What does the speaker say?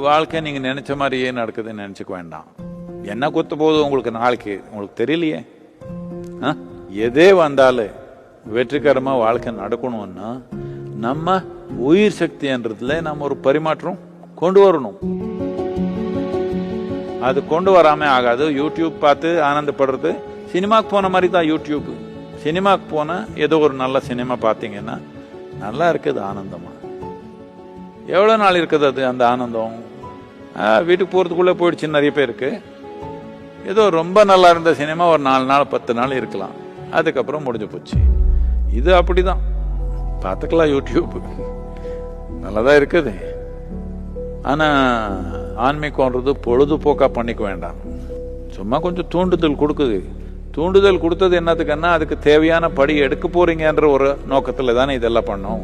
வாழ்க்கை நீங்கள் நினச்ச மாதிரியே நடக்குதுன்னு நினச்சிக்க வேண்டாம். என்ன கொத்த போகுது உங்களுக்கு நாளைக்கு உங்களுக்கு தெரியலையே. எதே வந்தாலும் வெற்றிகரமாக வாழ்க்கை நடக்கணும்னா நம்ம உயிர் சக்தின்றதுல நம்ம ஒரு பரிமாற்றம் கொண்டு வரணும். அது கொண்டு வராம ஆகாது. யூடியூப் பார்த்து ஆனந்தப்படுறது சினிமாவுக்கு போன மாதிரி தான். யூடியூப் சினிமாவுக்கு போன ஏதோ ஒரு நல்ல சினிமா பார்த்தீங்கன்னா நல்லா இருக்குது ஆனந்தமா. எவ்வளோ நாள் இருக்குது அது அந்த ஆனந்தம்? வீட்டுக்கு போகிறதுக்குள்ளே போயிடுச்சு நிறைய பேருக்கு. ஏதோ ரொம்ப நல்லா இருந்த சினிமா ஒரு 4 நாள் 10 நாள் இருக்கலாம், அதுக்கப்புறம் முடிஞ்சு போச்சு. இது அப்படிதான். பார்த்துக்கலாம், யூடியூப் நல்லதா இருக்குது. ஆனால் ஆன்மீகம்ன்றது பொழுதுபோக்கா பண்ணிக்க வேண்டாம். சும்மா கொஞ்சம் தூண்டுதல் கொடுக்குது. தூண்டுதல் கொடுத்தது என்னத்துக்குன்னா அதுக்கு தேவையான படி எடுக்க போறீங்கன்ற ஒரு நோக்கத்தில் தானே இதெல்லாம் பண்ணோம்.